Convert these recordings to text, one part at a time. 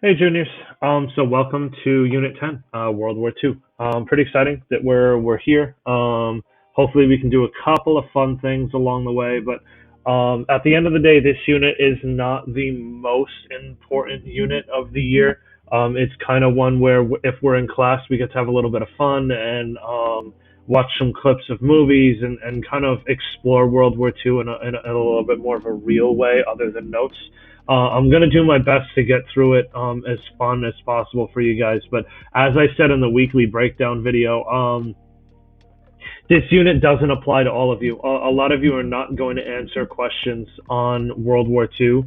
Hey juniors. So welcome to Unit 10, World War II. Pretty exciting that we're here. Hopefully we can do a couple of fun things along the way, but at the end of the day, this unit is not the most important unit of the year. It's kind of one where if we're in class, we get to have a little bit of fun and watch some clips of movies and kind of explore World War II in a little bit more of a real way other than notes. I'm going to do my best to get through it as fun as possible for you guys. But as I said in the weekly breakdown video, this unit doesn't apply to all of you. A lot of you are not going to answer questions on World War II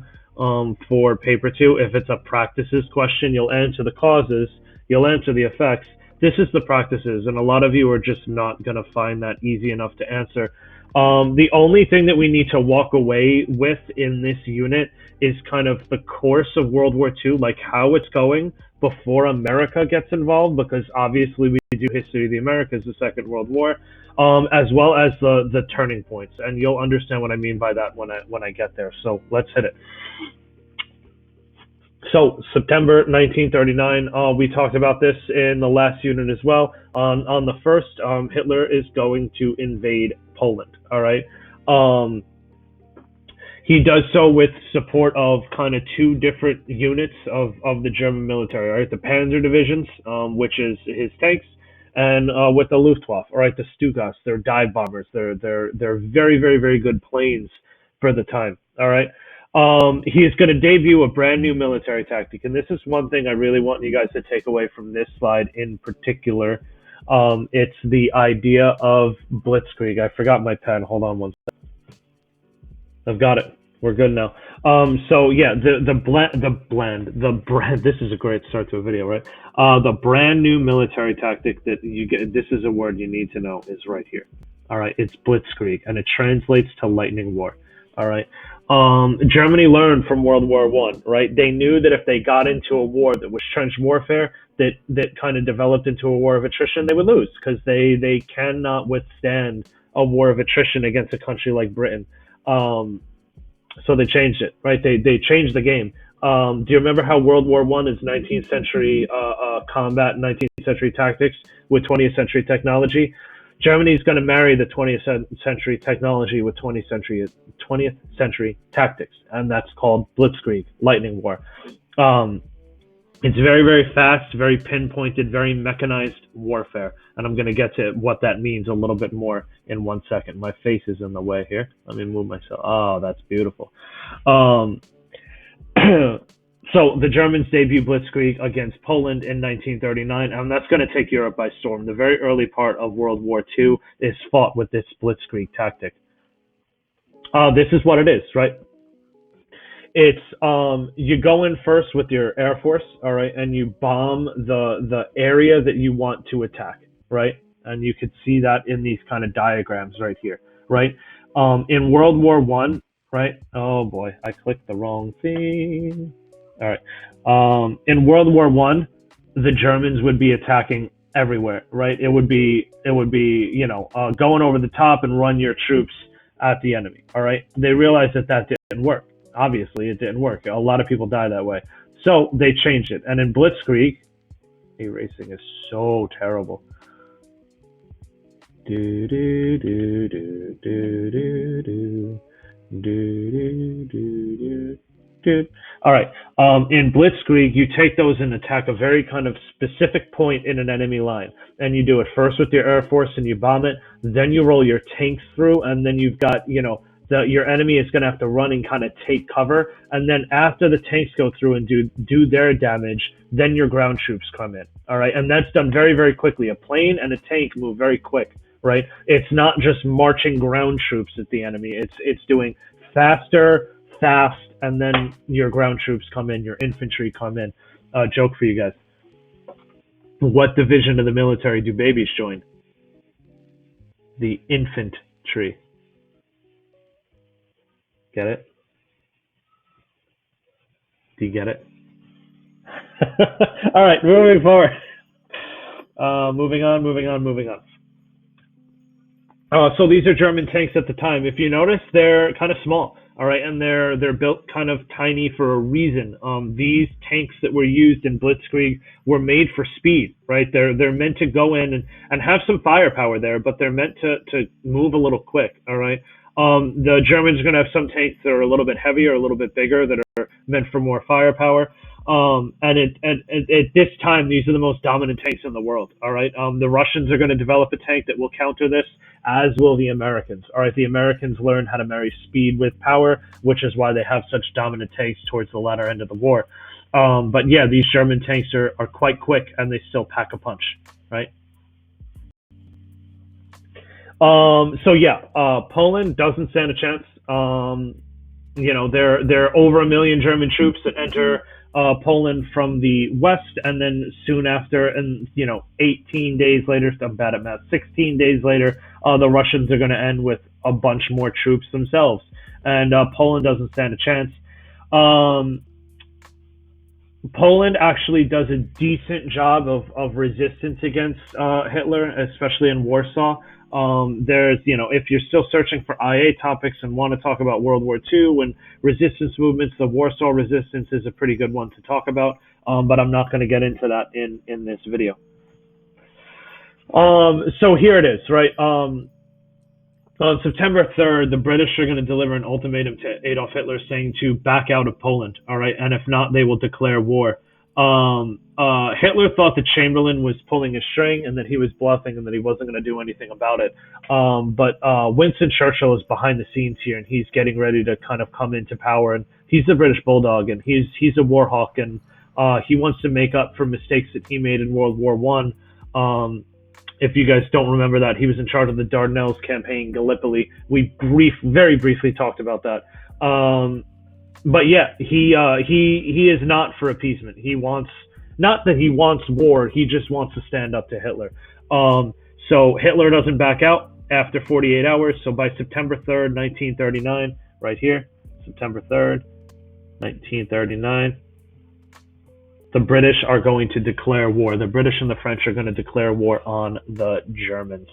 for paper two. If it's a practices question, you'll answer the causes, you'll answer the effects. This is the practices, and a lot of you are just not going to find that easy enough to answer. The only thing that we need to walk away with in this unit is kind of the course of World War II, like how it's going before America gets involved, because obviously we do history of the Americas, the Second World War, as well as the turning points, and you'll understand what I mean by that when I get there. So let's hit it. So September 1939, we talked about this in the last unit as well. On the first, Hitler is going to invade Poland. All right. He does so with support of kind of two different units of the German military. All right, the Panzer divisions, which is his tanks, and with the Luftwaffe. All right, the Stukas, they're dive bombers. They're very very very good planes for the time. All right. He is going to debut a brand new military tactic, and this is one thing I really want you guys to take away from this slide in particular. It's the idea of blitzkrieg. I forgot my pen. Hold on one second. I've got it. We're good now. So yeah, the brand. This is a great start to a video, right? The brand new military tactic that you get. This is a word you need to know. Is right here. All right, it's blitzkrieg, and it translates to lightning war. All right. Germany learned from World War One, right? They knew that if they got into a war that was trench warfare, that kind of developed into a war of attrition, they would lose because they cannot withstand a war of attrition against a country like Britain. So they changed it, right? They changed the game. Do you remember how World War One is 19th century combat, 19th century tactics with 20th century technology? Germany is going to marry the 20th century technology with 20th century tactics, and that's called blitzkrieg, lightning war. It's very, very fast, very pinpointed, very mechanized warfare, and I'm going to get to what that means a little bit more in 1 second. My face is in the way here. Let me move myself. Oh, that's beautiful. So the Germans debut blitzkrieg against Poland in 1939, and that's going to take Europe by storm. The very early part of World War II is fought with this blitzkrieg tactic. This is what it is, right? It's you go in first with your Air Force, all right, and you bomb the area that you want to attack, right? And you could see that in these kind of diagrams right here, right? In World War One, right? Oh boy, I clicked the wrong thing. All right. In World War One, the Germans would be attacking everywhere, right? It would be going over the top and run your troops at the enemy. All right. They realized that didn't work. Obviously, it didn't work. A lot of people die that way. So they changed it. And in blitzkrieg, erasing is so terrible. Do do do do do do do do do do. All right. In blitzkrieg, you take those and attack a very kind of specific point in an enemy line, and you do it first with your Air Force and you bomb it. Then you roll your tanks through, and then you've got your enemy is going to have to run and kind of take cover, and then after the tanks go through and do their damage, then your ground troops come in. All right, and that's done very very quickly. A plane and a tank move very quick, right? It's not just marching ground troops at the enemy. It's doing faster, fast, and then your ground troops come in, your infantry come in. Joke for you guys. What division of the military do babies join? The infantry. Get it? Do you get it? All right, moving forward. Moving on. So these are German tanks at the time. If you notice, they're kind of small, all right, and they're built kind of tiny for a reason. These tanks that were used in Blitzkrieg were made for speed, right? They're meant to go in and have some firepower there, but they're meant to move a little quick, all right. The Germans are going to have some tanks that are a little bit heavier, a little bit bigger, that are meant for more firepower. And at this time, these are the most dominant tanks in the world. All right. The Russians are going to develop a tank that will counter this, as will the Americans. All right. The Americans learned how to marry speed with power, which is why they have such dominant tanks towards the latter end of the war. But yeah, these German tanks are quite quick, and they still pack a punch. Right. So yeah, Poland doesn't stand a chance. There are over 1 million German troops that enter Poland from the west, and then soon after, and 18 days later, I'm bad at math. 16 days later, the Russians are going to end with a bunch more troops themselves, and Poland doesn't stand a chance. Um, Poland actually does a decent job of resistance against Hitler, especially in Warsaw. If you're still searching for IA topics and want to talk about World War II and resistance movements, the Warsaw Resistance is a pretty good one to talk about. But I'm not going to get into that in this video. So here it is, right? On September 3rd, the British are going to deliver an ultimatum to Adolf Hitler saying to back out of Poland, all right? And if not, they will declare war. Hitler thought that Chamberlain was pulling his string and that he was bluffing and that he wasn't going to do anything about it. But Winston Churchill is behind the scenes here, and he's getting ready to kind of come into power. And he's the British Bulldog, and he's a war hawk, and he wants to make up for mistakes that he made in World War One. If you guys don't remember that, he was in charge of the Dardanelles campaign, Gallipoli. We very briefly talked about that. But yeah, he is not for appeasement. He wants, not that he wants war, he just wants to stand up to Hitler. So Hitler doesn't back out after 48 hours. So by September 3rd, 1939, right here, September 3rd, 1939, the British are going to declare war. The British and the French are going to declare war on the Germans.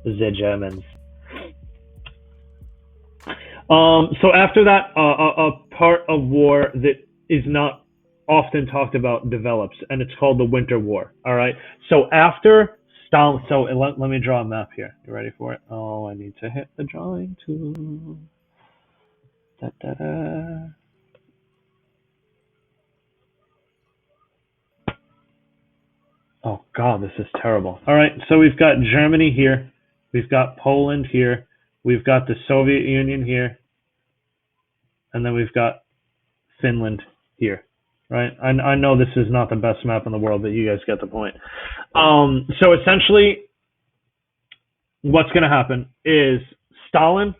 The Germans. So after that, a part of war that is not often talked about develops, and it's called the Winter War. All right. So after Stalin, so let me draw a map here. You ready for it? Oh, I need to hit the drawing tool. Da, da, da. Oh God, this is terrible. All right, so we've got Germany here, we've got Poland here, we've got the Soviet Union here, and then we've got Finland here, right? I know this is not the best map in the world, but you guys get the point. So essentially, what's going to happen is Stalin,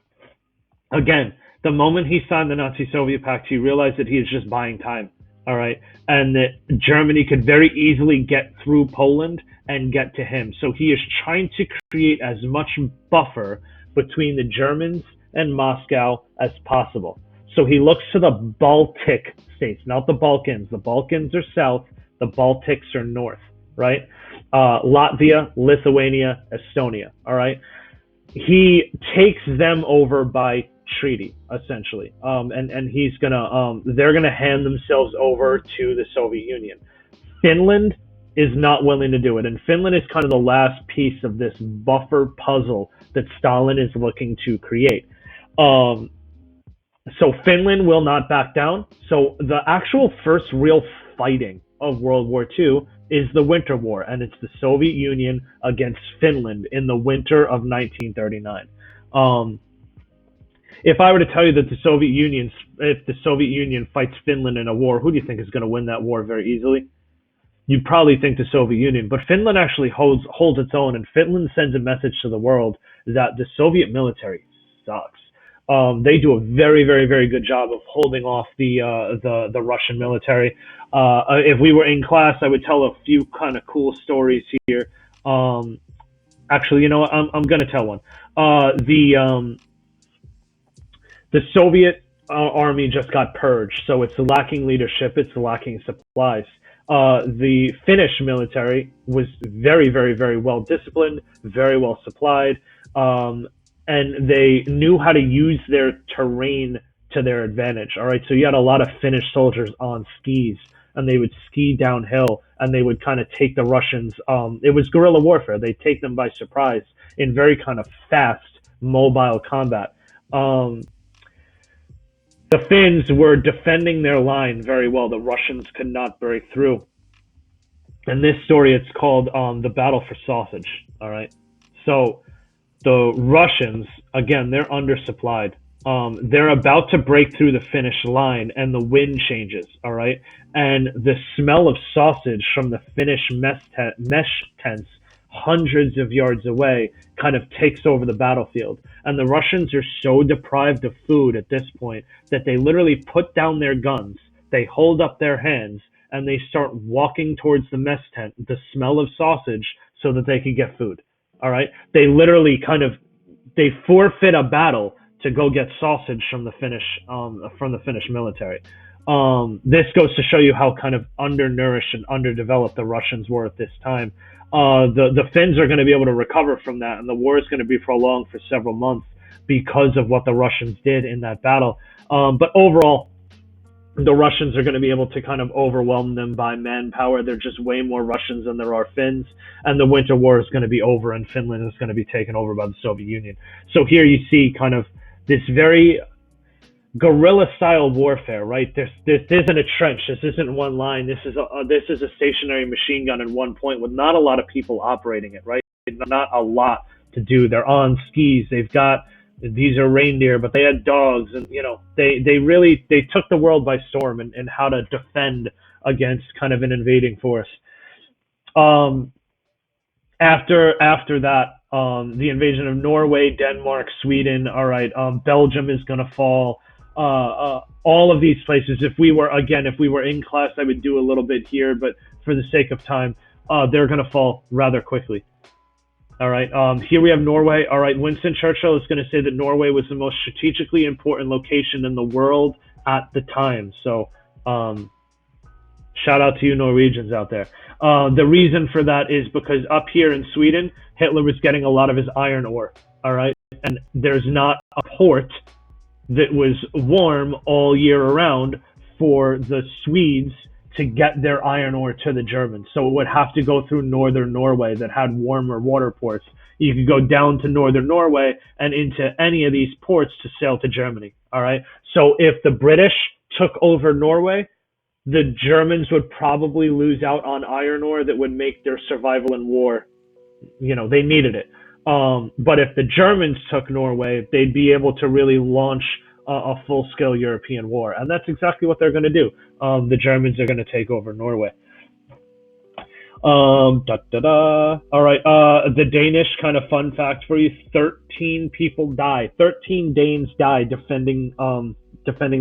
again, the moment he signed the Nazi-Soviet Pact, he realized that he is just buying time. All right, and that Germany could very easily get through Poland and get to him. So he is trying to create as much buffer between the Germans and Moscow as possible. So he looks to the Baltic states, not the Balkans. The Balkans are south, the Baltics are north, right? Latvia, Lithuania, Estonia, all right? He takes them over by treaty, essentially, and he's gonna they're gonna hand themselves over to the Soviet Union. Finland is not willing to do it, and Finland is kind of the last piece of this buffer puzzle that Stalin is looking to create. So Finland will not back down. So the actual first real fighting of World War II is the Winter War, and it's the Soviet Union against Finland in the winter of 1939. If I were to tell you that if the Soviet Union fights Finland in a war, who do you think is going to win that war very easily? You'd probably think the Soviet Union, but Finland actually holds its own, and Finland sends a message to the world that the Soviet military sucks. They do a very good job of holding off the Russian military. If we were in class, I would tell a few kind of cool stories here. Actually, you know what? I'm going to tell one. The Soviet army just got purged, so it's lacking leadership, it's lacking supplies. The Finnish military was very well disciplined, very well supplied. um, and they knew how to use their terrain to their advantage. All right, so you had a lot of Finnish soldiers on skis, and they would ski downhill, and they would kind of take the Russians. It was guerrilla warfare. They take them by surprise in very kind of fast, mobile combat. Um, the Finns were defending their line very well. The Russians could not break through. In this story, it's called the Battle for Sausage. All right, so the Russians, again, they're undersupplied. They're about to break through the Finnish line, and the wind changes. All right, and the smell of sausage from the Finnish mesh tents, hundreds of yards away, kind of takes over the battlefield. And the Russians are so deprived of food at this point that they literally put down their guns, they hold up their hands, and they start walking towards the mess tent, the smell of sausage, so that they could get food. All right, they literally they forfeit a battle to go get sausage from the Finnish military. This goes to show you how kind of undernourished and underdeveloped the Russians were at this time. The Finns are going to be able to recover from that, and the war is going to be prolonged for several months because of what the Russians did in that battle. But overall, the Russians are going to be able to kind of overwhelm them by manpower. They're just way more Russians than there are Finns, and the Winter War is going to be over, and Finland is going to be taken over by the Soviet Union. So here you see kind of this very guerrilla-style warfare, right? This isn't a trench. This isn't one line. This is a stationary machine gun in one point with not a lot of people operating it, right? Not a lot to do. They're on skis. These are reindeer, but they had dogs, and they took the world by storm and how to defend against kind of an invading force. After that, the invasion of Norway, Denmark, Sweden. All right, Belgium is going to fall. All of these places. If we were in class, I would do a little bit here, but for the sake of time, they're going to fall rather quickly. All right. Here we have Norway. All right. Winston Churchill is going to say that Norway was the most strategically important location in the world at the time. So, shout out to you Norwegians out there. The reason for that is because up here in Sweden, Hitler was getting a lot of his iron ore. All right. And there's not a port that was warm all year around for the Swedes to get their iron ore to the Germans. So it would have to go through northern Norway that had warmer water ports. You could go down to northern Norway and into any of these ports to sail to Germany. All right. So if the British took over Norway, the Germans would probably lose out on iron ore that would make their survival in war. They needed it. But if the Germans took Norway, they'd be able to really launch a full-scale European war. And that's exactly what they're going to do. The Germans are going to take over Norway. All right. The Danish, kind of fun fact for you, 13 people die. 13 Danes die defending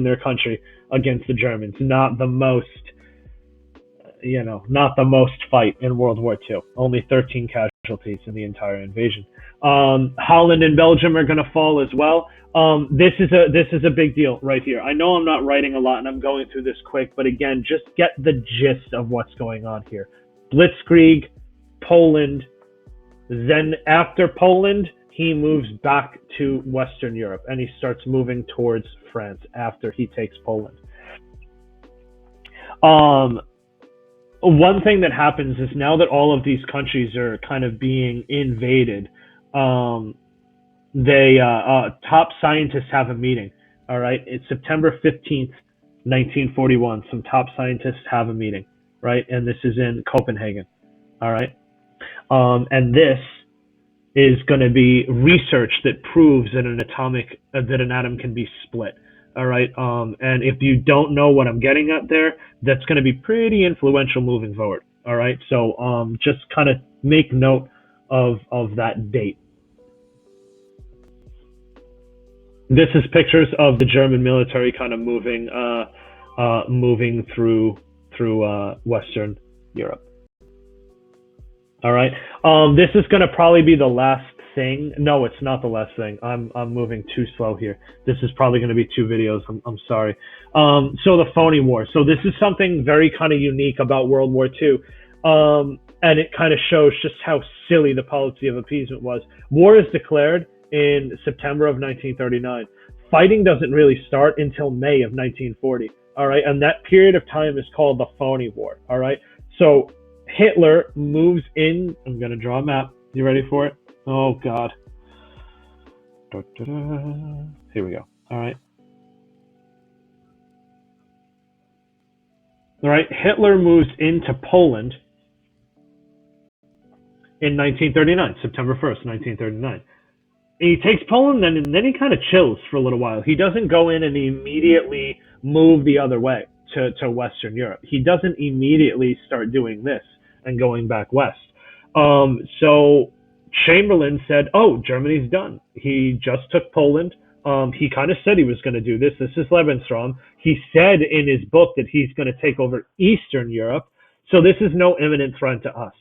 their country against the Germans. Not the most fight in World War II. Only 13 casualties in the entire invasion. Holland and Belgium are going to fall as well. This is a big deal right here. I know I'm not writing a lot and I'm going through this quick, but again, just get the gist of what's going on here. Blitzkrieg, Poland. Then after Poland, he moves back to Western Europe and he starts moving towards France after he takes Poland. One thing that happens is now that all of these countries are kind of being invaded, top scientists have a meeting. All right, it's September 15th, 1941. Some top scientists have a meeting, right? And this is in Copenhagen. All right, and this is going to be research that proves that an atom can be split. All right, and if you don't know what I'm getting at there, that's going to be pretty influential moving forward. All right, so just kind of make note of that date. This is pictures of the German military kind of moving through Western Europe. All right, this is going to probably be the last thing. No, it's not the last thing. I'm moving too slow here. This is probably going to be 2 videos. I'm sorry. So the phony war. So this is something very kind of unique about World War II. and it kind of shows just how silly the policy of appeasement was. War is declared in September of 1939. Fighting doesn't really start until May of 1940. All right, and that period of time is called the Phony War. All right, so Hitler moves in. I'm gonna draw a map. You ready for it? Oh God. Da-da-da. Here we go. All right. All right. Hitler moves into Poland in 1939, September 1st, 1939. He takes Poland, and then he kind of chills for a little while. He doesn't go in and immediately move the other way to Western Europe. He doesn't immediately start doing this and going back west. So Chamberlain said, "Oh, Germany's done." He just took Poland. He kind of said he was going to do this. This is Lebensraum. He said in his book that he's going to take over Eastern Europe. So this is no imminent threat to us.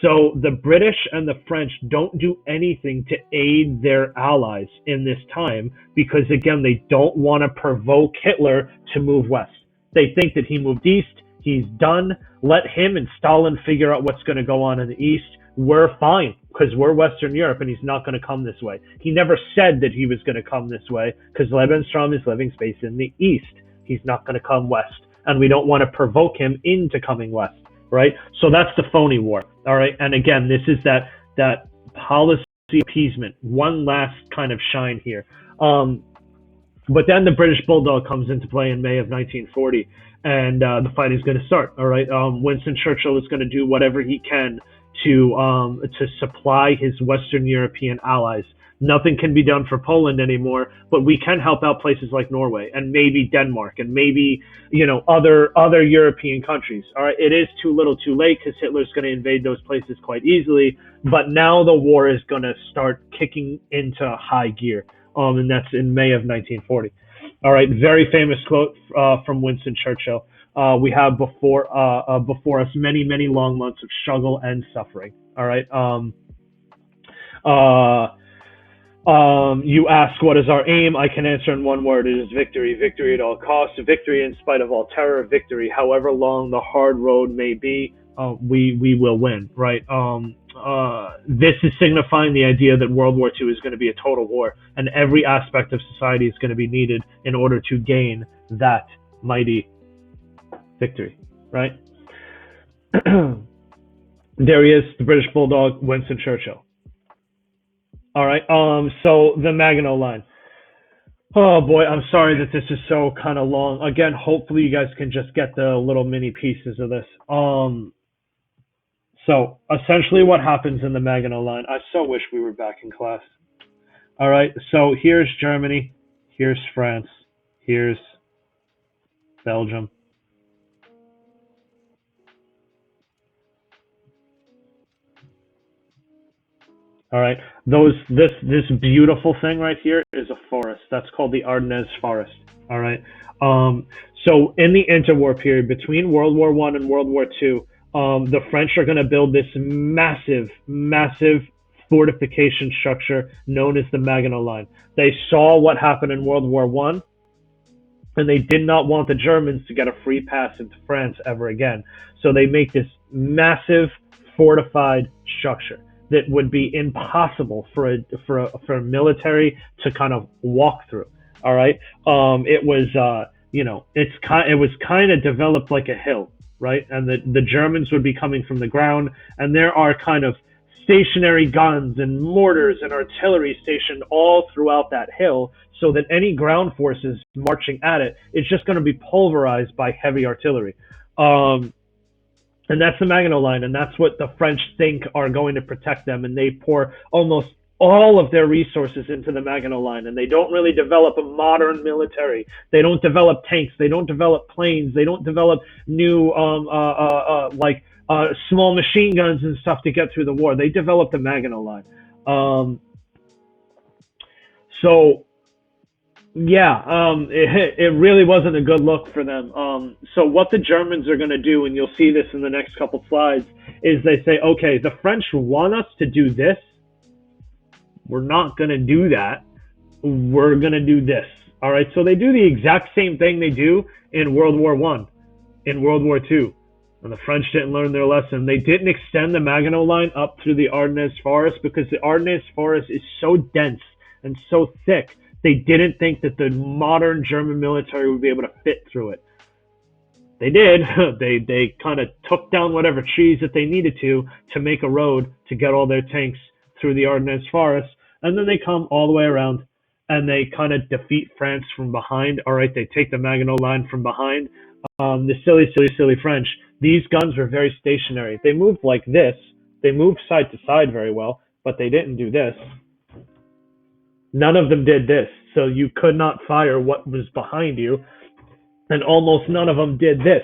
So the British and the French don't do anything to aid their allies in this time because, again, they don't want to provoke Hitler to move west. They think that he moved east. He's done. Let him and Stalin figure out what's going to go on in the east. We're fine because we're Western Europe and he's not going to come this way. He never said that he was going to come this way because Lebensraum is living space in the east. He's not going to come west. And we don't want to provoke him into coming west. Right, so that's the Phony War. All right, and again, this is that policy appeasement. One last kind of shine here. But then the British Bulldog comes into play in May of 1940, and the fight is going to start. All right, Winston Churchill is going to do whatever he can to supply his Western European allies. Nothing can be done for Poland anymore, but we can help out places like Norway and maybe Denmark and maybe, other European countries. All right, it is too little too late because Hitler's going to invade those places quite easily, but now the war is going to start kicking into high gear, and that's in May of 1940. All right, very famous quote from Winston Churchill. We have before us many, many long months of struggle and suffering. All right. You ask, what is our aim? I can answer in one word. It is victory. Victory at all costs. Victory in spite of all terror. Victory, however long the hard road may be, we will win, right? This is signifying the idea that World War II is going to be a total war, and every aspect of society is going to be needed in order to gain that mighty victory, right? There he is, the British Bulldog, Winston Churchill. All right. So the Maginot Line. Oh boy, I'm sorry that this is so kind of long. Again, hopefully you guys can just get the little mini pieces of this. So essentially what happens in the Maginot Line, I so wish we were back in class. All right. So here's Germany, here's France, here's Belgium. All right. This beautiful thing right here is a forest. That's called the Ardennes Forest. All right. So in the interwar period between World War I and World War II, the French are going to build this massive fortification structure known as the Maginot Line. They saw what happened in World War I, and they did not want the Germans to get a free pass into France ever again. So they make this massive fortified structure that would be impossible for a military to kind of walk through. All right, it was it was kind of developed like a hill, right? And the Germans would be coming from the ground, and there are kind of stationary guns and mortars and artillery stationed all throughout that hill, so that any ground forces marching at it is just going to be pulverized by heavy artillery. And that's the Maginot Line, and that's what the French think are going to protect them, and they pour almost all of their resources into the Maginot Line, and they don't really develop a modern military. They don't develop tanks. They don't develop planes. They don't develop new small machine guns and stuff to get through the war. They develop the Maginot Line. It really wasn't a good look for them. So what the Germans are going to do, and you'll see this in the next couple slides, is they say, okay, the French want us to do this. We're not going to do that. We're going to do this. All right. So they do the exact same thing they do in World War I, in World War II. And the French didn't learn their lesson. They didn't extend the Maginot Line up through the Ardennes Forest because the Ardennes Forest is so dense and so thick. They didn't think that the modern German military would be able to fit through it. They did. They kind of took down whatever trees that they needed to make a road to get all their tanks through the Ardennes Forest, and then they come all the way around and they kind of defeat France from behind. All right, they take the Maginot Line from behind. The silly French. These guns were very stationary. They moved like this. They moved side to side very well, but they didn't do this. None of them did this. So you could not fire what was behind you, and almost none of them did this.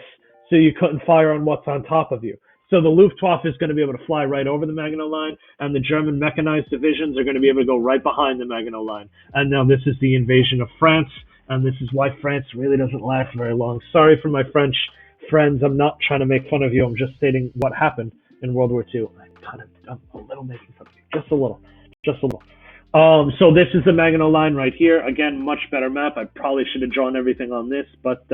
So you couldn't fire on what's on top of you. So the Luftwaffe is going to be able to fly right over the Maginot Line, and the German mechanized divisions are going to be able to go right behind the Maginot Line. And now this is the invasion of France, and this is why France really doesn't last very long. Sorry for my French friends. I'm not trying to make fun of you. I'm just stating what happened in World War II. I'm a little making fun of you. Just a little. So this is the Maginot Line right here. Again, much better map. I probably should have drawn everything on this, but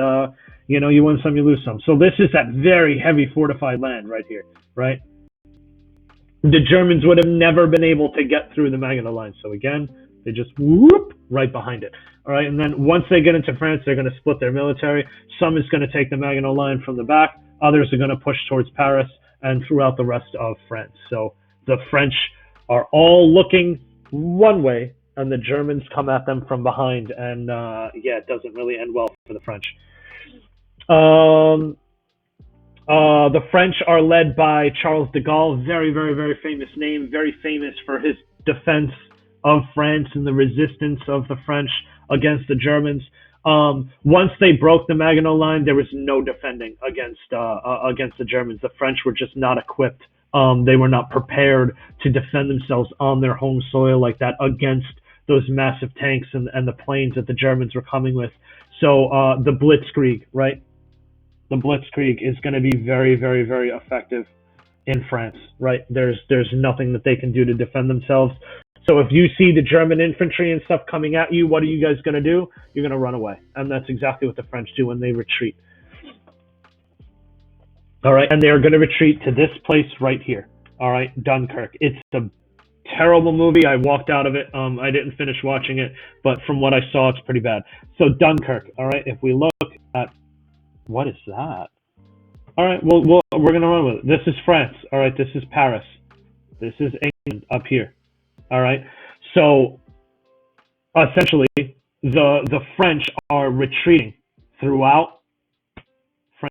you win some, you lose some. So this is that very heavy fortified land right here, right? The Germans would have never been able to get through the Maginot Line. So again, they just whoop right behind it. All right, and then once they get into France, they're going to split their military. Some is going to take the Maginot Line from the back. Others are going to push towards Paris and throughout the rest of France. So the French are all looking one way, and the Germans come at them from behind, and it doesn't really end well for the French. The French are led by Charles de Gaulle, very, very, very famous name, very famous for his defense of France and the resistance of the French against the Germans. Once they broke the Maginot Line, there was no defending against the Germans. The French were just not equipped. They were not prepared to defend themselves on their home soil like that against those massive tanks and the planes that the Germans were coming with. So the Blitzkrieg, right? The Blitzkrieg is going to be very, very, very effective in France, right? There's nothing that they can do to defend themselves. So if you see the German infantry and stuff coming at you, what are you guys going to do? You're going to run away. And that's exactly what the French do when they retreat. All right, and they're going to retreat to this place right here. All right, Dunkirk. It's a terrible movie. I walked out of it. I didn't finish watching it, but from what I saw, it's pretty bad. So Dunkirk. All right, if we look at what is that? All right, we're going to run with it. This is France. All right, this is Paris. This is England up here. All right, so essentially, the French are retreating throughout.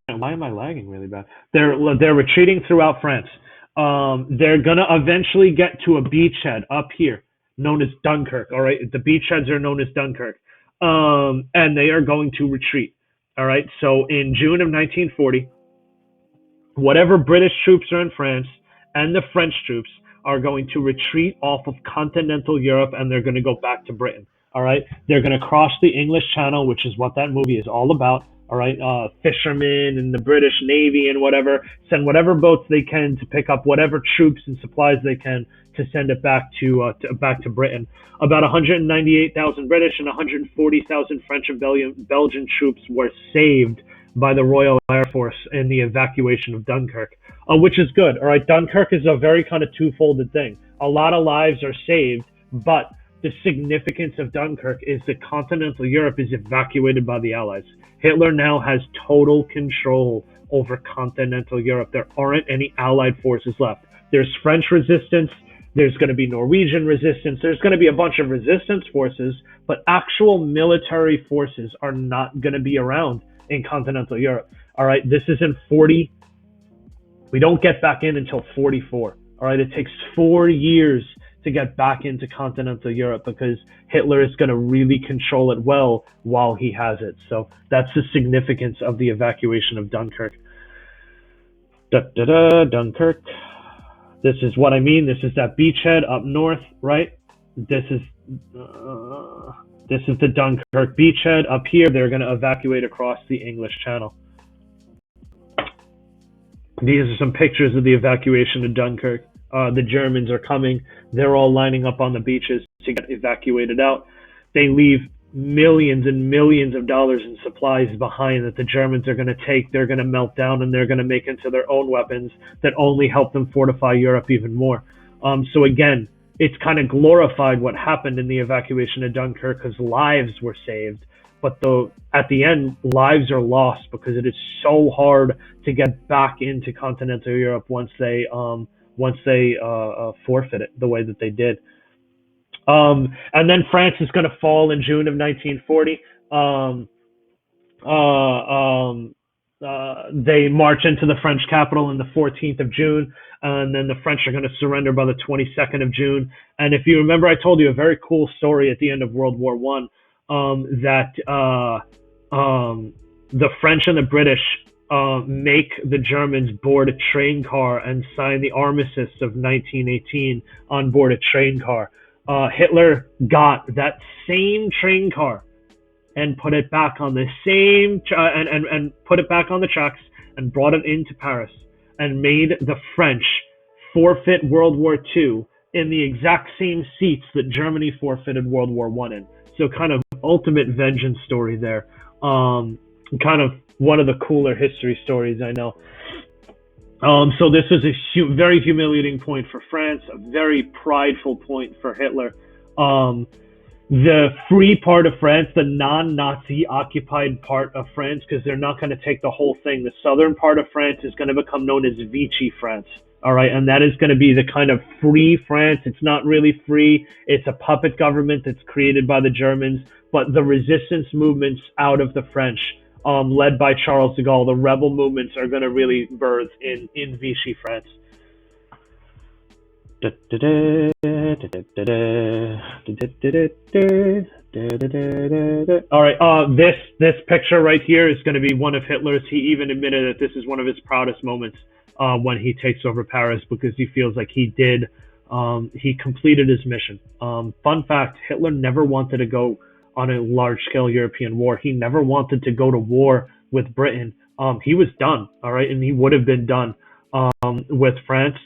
Why am I lagging really bad? They're retreating throughout France. They're gonna eventually get to a beachhead up here, known as Dunkirk. All right, the beachheads are known as Dunkirk, and they are going to retreat. All right, so in June of 1940, whatever British troops are in France and the French troops are going to retreat off of continental Europe, and they're going to go back to Britain. All right, they're going to cross the English Channel, which is what that movie is all about. All right, fishermen and the British Navy and whatever send whatever boats they can to pick up whatever troops and supplies they can to send it back to Britain. About 198,000 British and 140,000 French and Belgian troops were saved by the Royal Air Force in the evacuation of Dunkirk, which is good. All right, Dunkirk is a very kind of two-folded thing. A lot of lives are saved, but the significance of Dunkirk is that continental Europe is evacuated by the Allies. Hitler now has total control over continental Europe. There aren't any Allied forces left. There's French resistance. There's going to be Norwegian resistance. There's going to be a bunch of resistance forces, but actual military forces are not going to be around in continental Europe. All right, this is in 40. We don't get back in until 44. All right, it takes 4 years to get back into continental Europe because Hitler is going to really control it well while he has it. So that's the significance of the evacuation of Dunkirk. Dunkirk. This is what I mean. This is that beachhead up north, right? This is the Dunkirk beachhead. Up here, they're going to evacuate across the English Channel. These are some pictures of the evacuation of Dunkirk. The Germans are coming. They're all lining up on the beaches to get evacuated out. They leave millions and millions of dollars in supplies behind that the Germans are going to take, they're going to melt down, and they're going to make into their own weapons that only help them fortify Europe even more. So again, it's kind of glorified what happened in the evacuation of Dunkirk because lives were saved, but at the end, lives are lost because it is so hard to get back into continental Europe once they forfeit it the way that they did. And then France is going to fall in June of 1940. They march into the French capital on the 14th of June, and then the French are going to surrender by the 22nd of June. And if you remember, I told you a very cool story at the end of World War One, that the French and the British make the Germans board a train car and sign the armistice of 1918 on board a train car. Hitler got that same train car and put it back on the same and put it back on the tracks and brought it into Paris and made the French forfeit World War II in the exact same seats that Germany forfeited World War One in. So kind of ultimate vengeance story there. Kind of one of the cooler history stories I know. So this was a very humiliating point for France, a very prideful point for Hitler. The free part of France, the non-Nazi occupied part of France, because they're not going to take the whole thing. The southern part of France is going to become known as Vichy France. All right, and that is going to be the kind of free France. It's not really free. It's a puppet government that's created by the Germans, but the resistance movements out of the French, led by Charles de Gaulle, the rebel movements are going to really birth in Vichy France. All right, this picture right here is going to be one of Hitler's. He even admitted that this is one of his proudest moments when he takes over Paris, because he feels like he completed his mission. Fun fact, Hitler never wanted to go on a large-scale European war. He never wanted to go to war with Britain. He was done, all right, and he would have been done with France.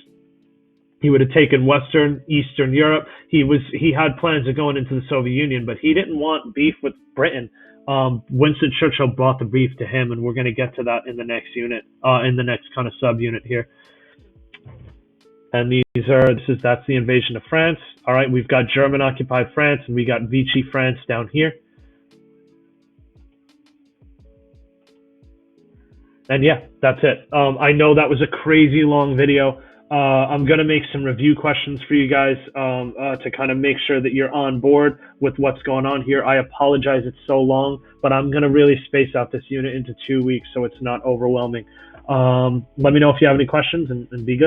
He would have taken Western, Eastern Europe. He had plans of going into the Soviet Union, but he didn't want beef with Britain. Winston Churchill brought the beef to him, and we're going to get to that in the next unit, in the next kind of subunit here. And that's the invasion of France. All right, we've got German-occupied France, and we got Vichy France down here. And yeah, that's it. I know that was a crazy long video. I'm going to make some review questions for you guys to kind of make sure that you're on board with what's going on here. I apologize it's so long, but I'm going to really space out this unit into 2 weeks so it's not overwhelming. Let me know if you have any questions, and be good.